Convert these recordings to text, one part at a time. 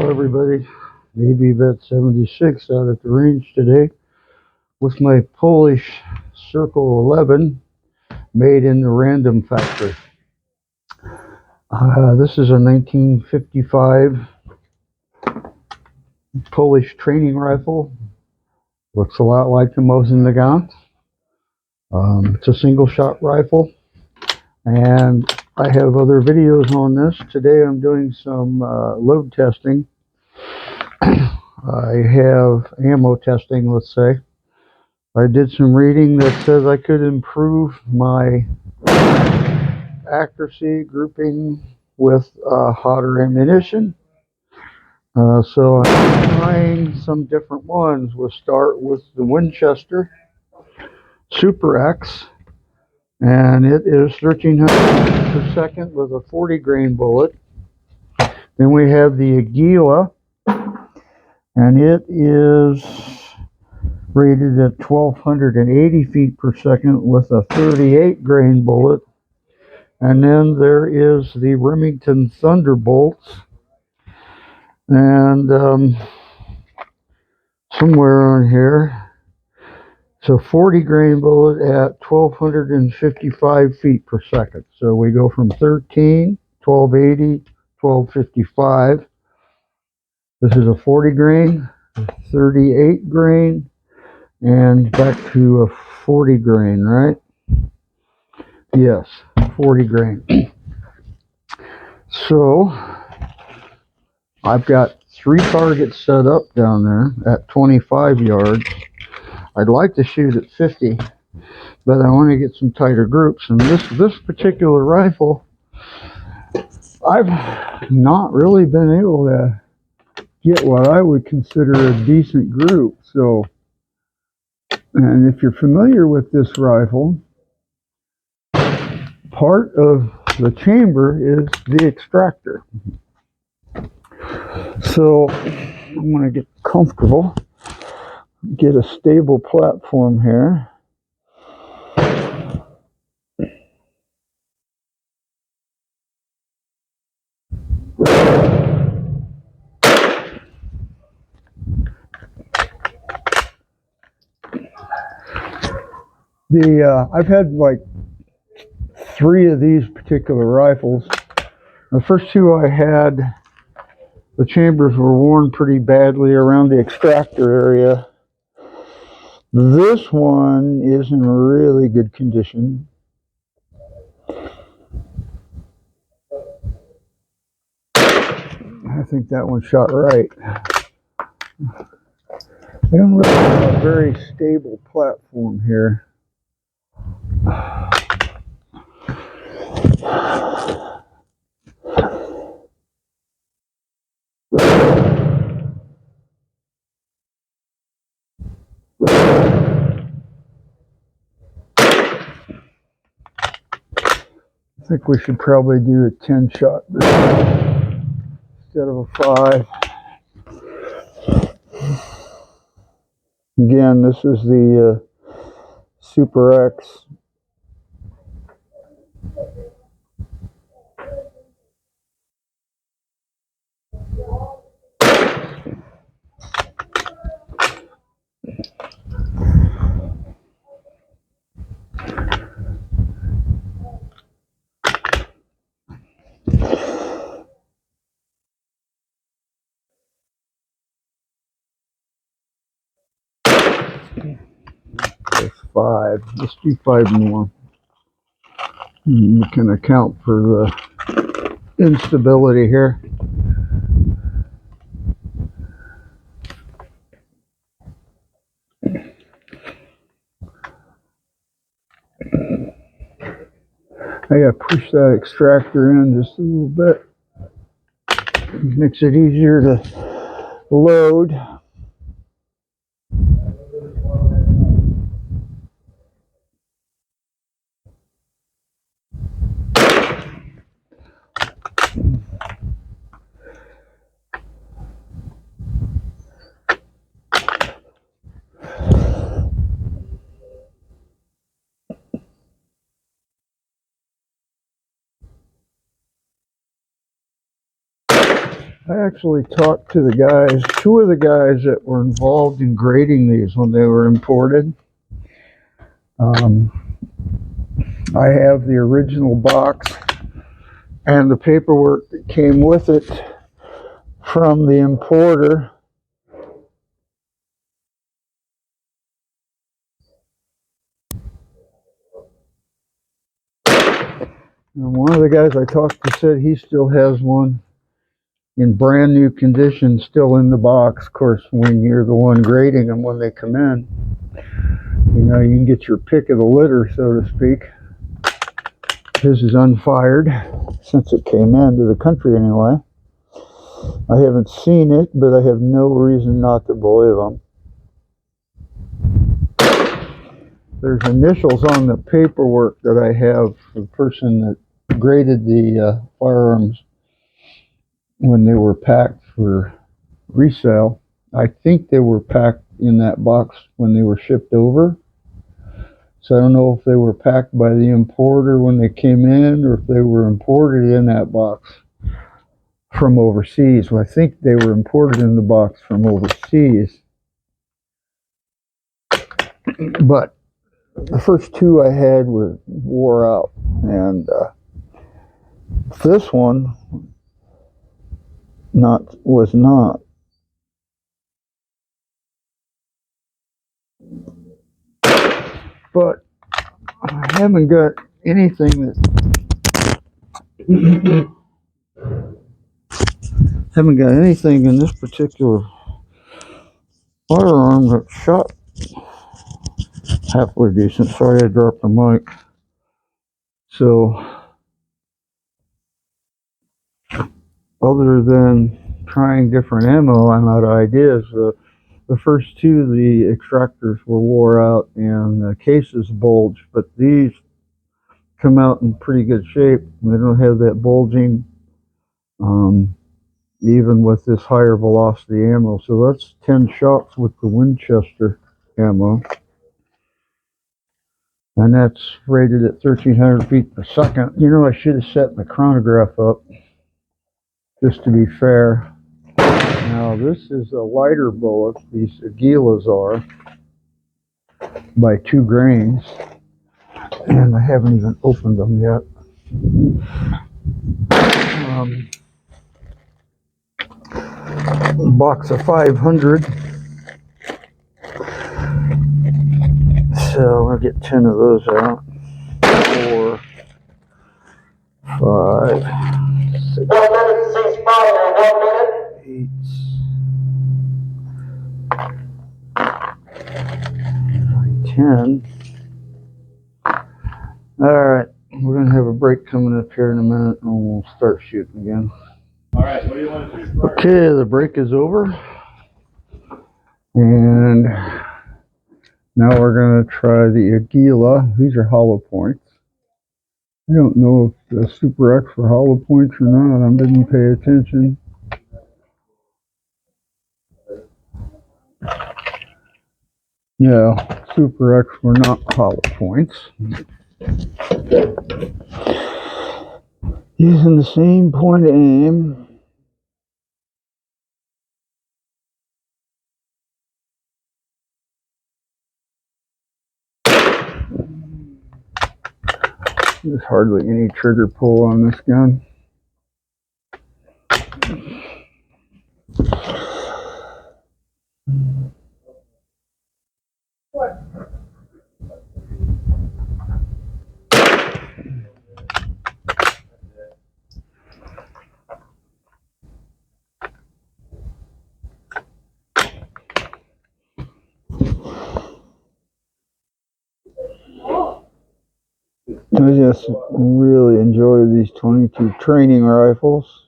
Hello everybody, WZ46 out at the range today with my Polish Circle 11 made in the Random Factory. This is a 1955 Polish training rifle. Looks a lot like the Mosin Nagant. It's a single shot rifle, and I have other videos on this. Today I'm doing some load testing. I have ammo testing, let's say. I did some reading that says I could improve my accuracy grouping with hotter ammunition. So I'm trying some different ones. We'll start with the Winchester Super X, and it is 1300 per second with a 40 grain bullet. Then we have the Aguila, and it is rated at 1280 feet per second with a 38 grain bullet. And then there is the Remington Thunderbolts, and somewhere on here it's a 40 grain bullet at 1255 feet per second. So we go from 13, 1280, 1255. This is a 40 grain, 38 grain, and back to a 40 grain, right? Yes, 40 grain. So I've got 3 targets set up down there at 25 yards. I'd like to shoot at 50, but I want to get some tighter groups. And this particular rifle, I've not really been able to get what I would consider a decent group. So, and if you're familiar with this rifle, part of the chamber is the extractor. So I'm going to get comfortable, get a stable platform here. I've had like 3 of these particular rifles. The first 2 I had, the chambers were worn pretty badly around the extractor area. This one is in really good condition. I think that one shot right. I don't really have a very stable platform here. I think we should probably do a 10 shot instead of a 5. Again, this is the Super X. That's 5. Let's do 5 more. You can account for the instability here. I gotta push that extractor in just a little bit. Makes it easier to load. I actually talked to the guys, two of the guys that were involved in grading these when they were imported. I have the original box and the paperwork that came with it from the importer. And one of the guys I talked to said he still has one in brand new condition, still in the box. Of course, when you're the one grading them when they come in, you know, you can get your pick of the litter, so to speak. His is unfired since it came into the country anyway. I haven't seen it, but I have no reason not to believe them. There's initials on the paperwork that I have for the person that graded the firearms when they were packed for resale. I think they were packed in that box when they were shipped over. So I don't know if they were packed by the importer when they came in or if they were imported in that box from overseas. Well, I think they were imported in the box from overseas. But the first two I had were wore out. And this one was not. But I haven't got anything that haven't got anything in this particular firearm that shot halfway decent. Sorry I dropped the mic. So other than trying different ammo, I'm out of ideas. The first two, the extractors were wore out and the cases bulged, but these come out in pretty good shape. They don't have that bulging, even with this higher velocity ammo. So that's 10 shots with the Winchester ammo. And that's rated at 1,300 feet per second. You know, I should have set my chronograph up just to be fair. Now, this is a lighter bullet. These Aguilas are by 2 grains. And I haven't even opened them yet. Box of 500. So I'll get 10 of those out. 4, 5, 6, 8, 9, 10. Alright, we're going to have a break coming up here in a minute and we'll start shooting again. Alright, what do you want to shoot first? Okay, the break is over. And now we're going to try the Aguila. These are hollow points. I don't know if the Super X were hollow points or not. I didn't pay attention. Yeah, Super X were not hollow points. Using the same point of aim. There's hardly any trigger pull on this gun. I just really enjoy these 22 training rifles.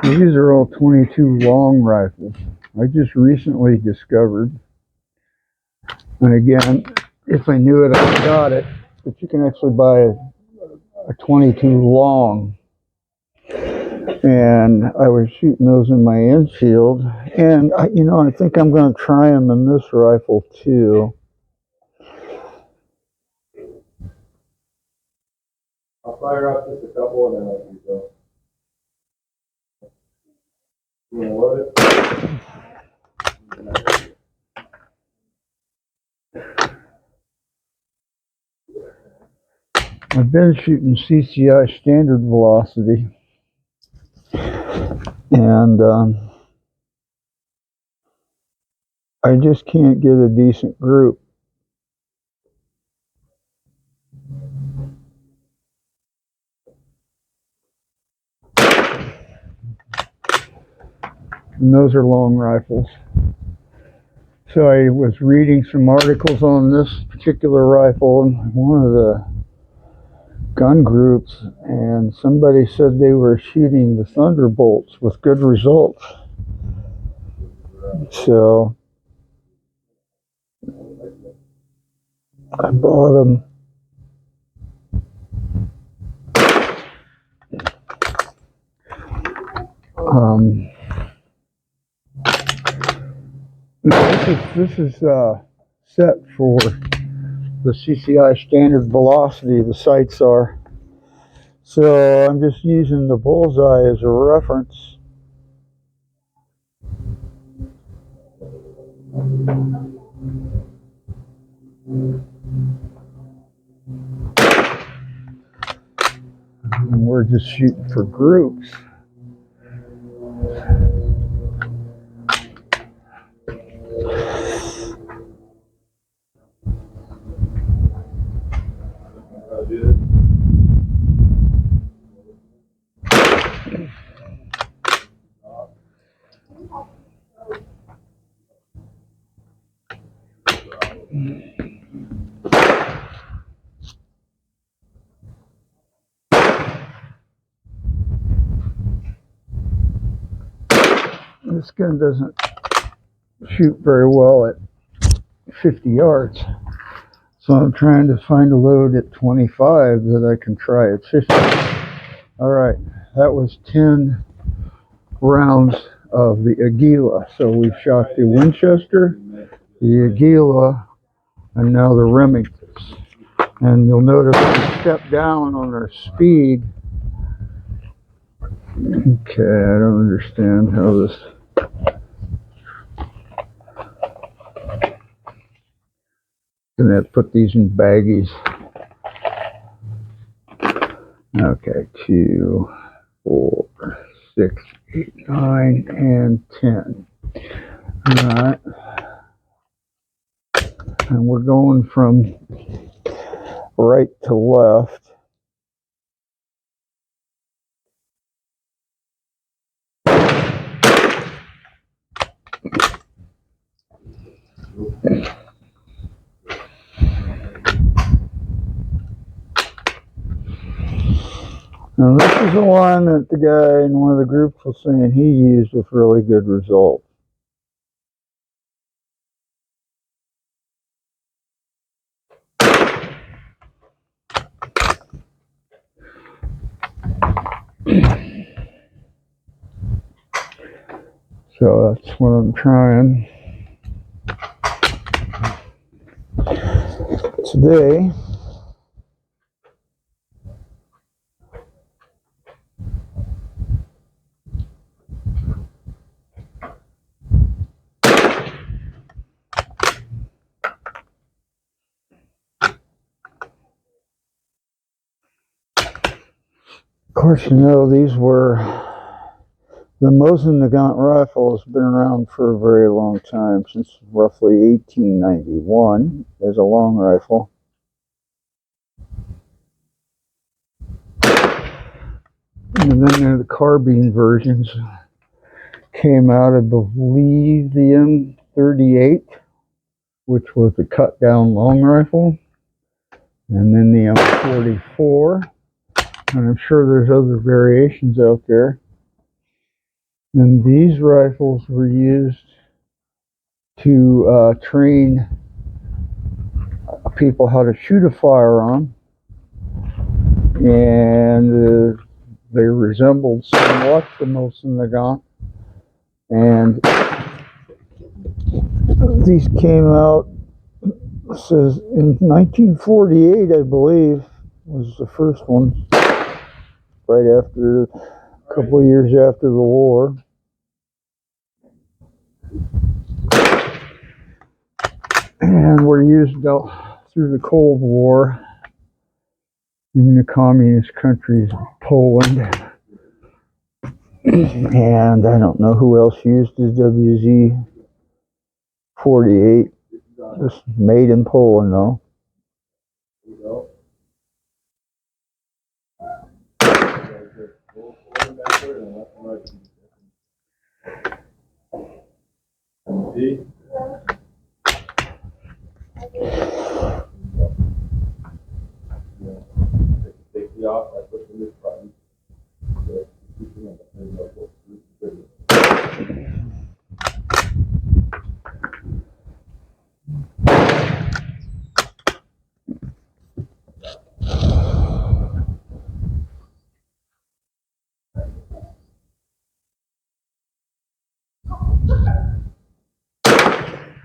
These are all 22 long rifles. I just recently discovered, and again, if I knew it, I got it. But you can actually buy a 22 long. And I was shooting those in my infield. And, I think I'm going to try them in this rifle too. I'll fire up just a couple and then let you go. You want to load it? I've been shooting CCI standard velocity. And I just can't get a decent group. And those are long rifles. So I was reading some articles on this particular rifle and one of the gun groups, and somebody said they were shooting the Thunderbolts with good results. So I bought them. This is set for the CCI standard velocity, the sights are. So I'm just using the bullseye as a reference. And we're just shooting for groups. This gun doesn't shoot very well at 50 yards. So I'm trying to find a load at 25 that I can try at 50. All right, that was 10 rounds of the Aguila. So we've shot the Winchester, the Aguila, and now the Remingtons. And you'll notice we step down on our speed. Okay, I don't understand how this. Gonna have to put these in baggies. Okay, 2, 4, 6, 8, 9, and 10. All right. And we're going from right to left. Now this is the one that the guy in one of the groups was saying he used with really good results. So that's what I'm trying today. Of course, these were, the Mosin Nagant rifle has been around for a very long time, since roughly 1891 as a long rifle. And then there are the carbine versions. Came out, I believe, the M38, which was a cut down long rifle, and then the M44, and I'm sure there's other variations out there. And these rifles were used to train people how to shoot a firearm, and they resembled somewhat the Mosin Nagant. And these came out, says in 1948, I believe, was the first one, right after, a couple of years after the war. And were used through the Cold War in the communist countries of Poland. And I don't know who else used the WZ48. Just made in Poland, though.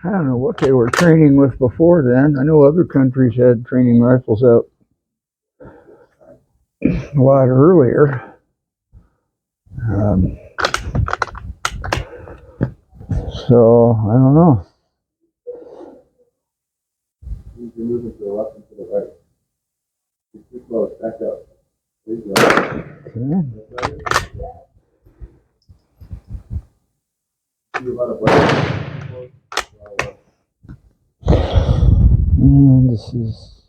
I don't know what they were training with before then. I know other countries had training rifles out a lot earlier. So, I don't know. You're moving to the left and to the right. You're too close. Back up. There you go. Okay. You're about to And this is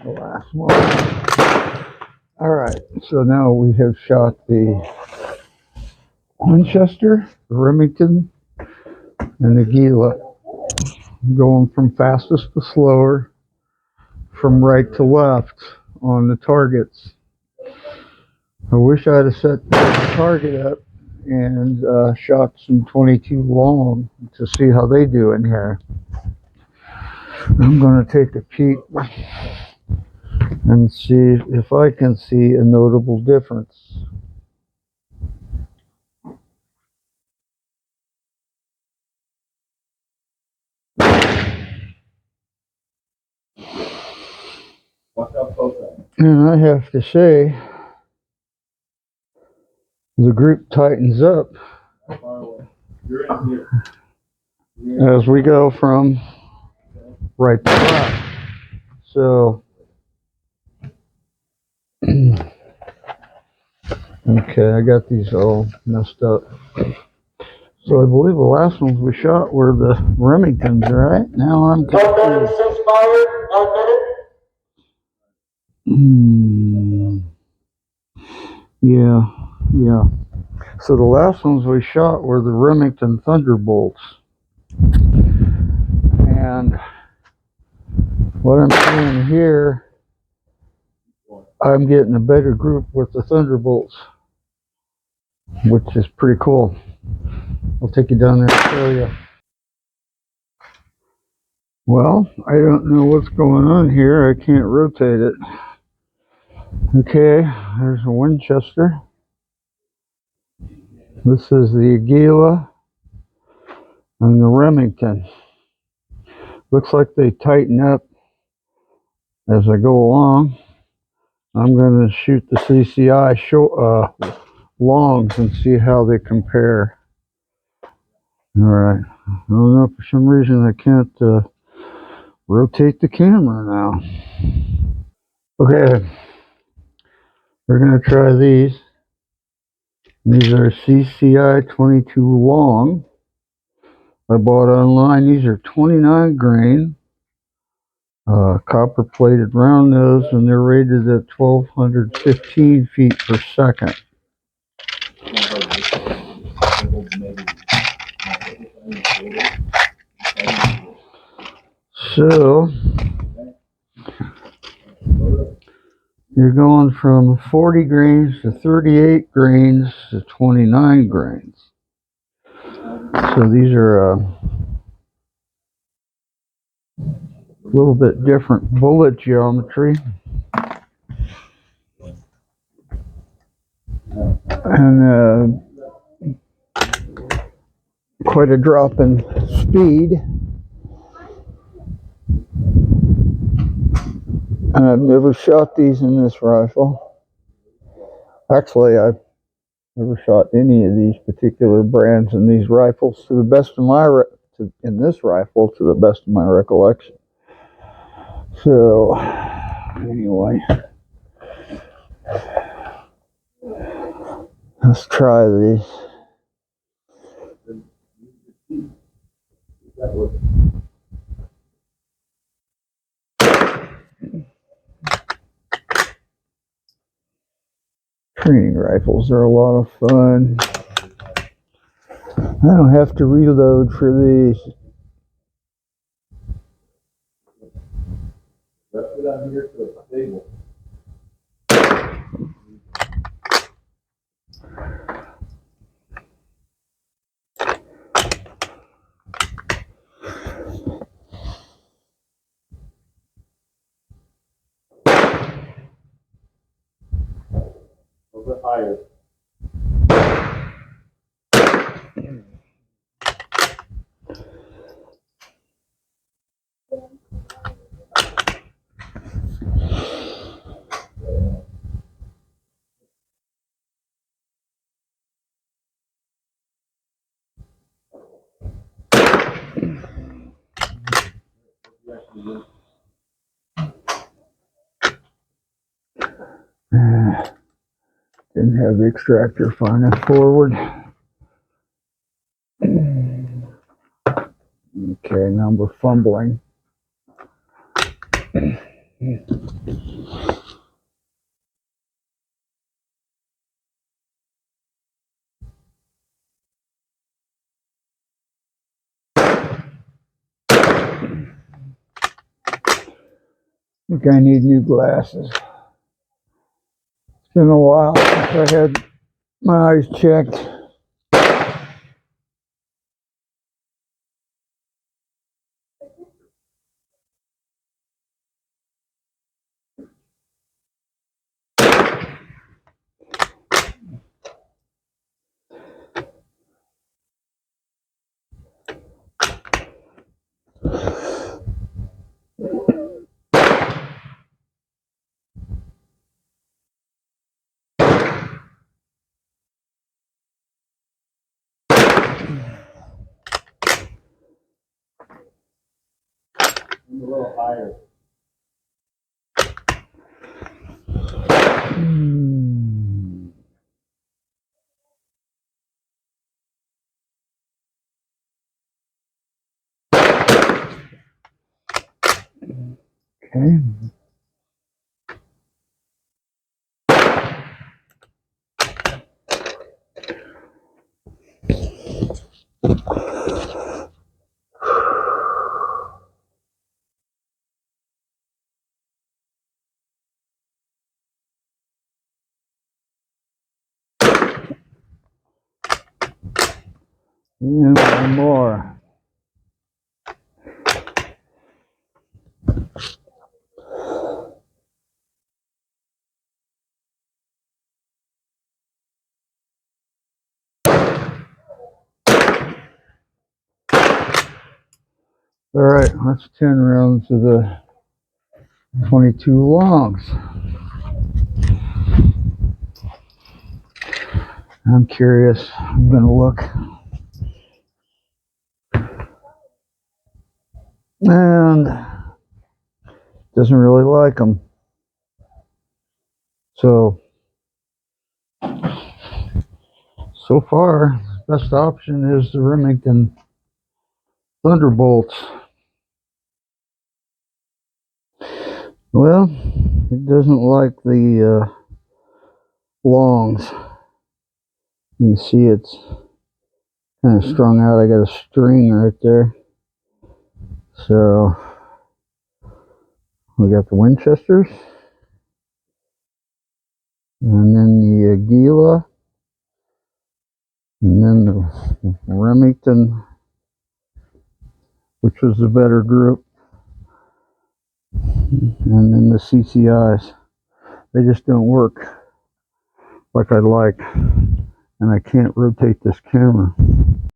the last one. All right, so now we have shot the Winchester, the Remington, and the Gila, going from fastest to slower, from right to left on the targets. I wish I'd have set the target up and shot some 22 long to see how they do in here. I'm going to take a peek and see if I can see a notable difference. And I have to say, the group tightens up as we go from right to left. So, okay, I got these all messed up. So I believe the last ones we shot were the Remingtons, right? Now I'm confused. Yeah. So the last ones we shot were the Remington Thunderbolts. And what I'm seeing here, I'm getting a better group with the Thunderbolts, which is pretty cool. I'll take you down there and show you. Well, I don't know what's going on here. I can't rotate it. Okay, there's a Winchester. This is the Aguila and the Remington. Looks like they tighten up as I go along. I'm going to shoot the CCI longs and see how they compare. Alright, I don't know, for some reason I can't rotate the camera now. Okay, we're going to try these. These are CCI 22 long. I bought online. These are 29 grain, copper plated round nose, and they're rated at 1215 feet per second. So you're going from 40 grains to 38 grains to 29 grains. So these are a little bit different bullet geometry. And quite a drop in speed. And I've never shot these in this rifle. Actually, I've never shot any of these particular brands in these rifles to the best of my in this rifle to the best of my recollection. So anyway, let's try these. Training rifles are a lot of fun. I don't have to reload for these. Let's go down here to a table. A little bit higher. Didn't have the extractor far enough forward. Okay, now we're fumbling. I think I need new glasses. It's been a while since I had my eyes checked. A little higher. Okay. And one more. All right, that's 10 rounds of the 22 longs. I'm curious. I'm going to look. And doesn't really like them. So far, best option is the Remington Thunderbolts. Well, it doesn't like the longs. You can see it's kind of strung out. I got a string right there. So we got the Winchesters, and then the Gila, And then the Remington, which was the better group, and then the CCIs. They just don't work like I'd like, and I can't rotate this camera.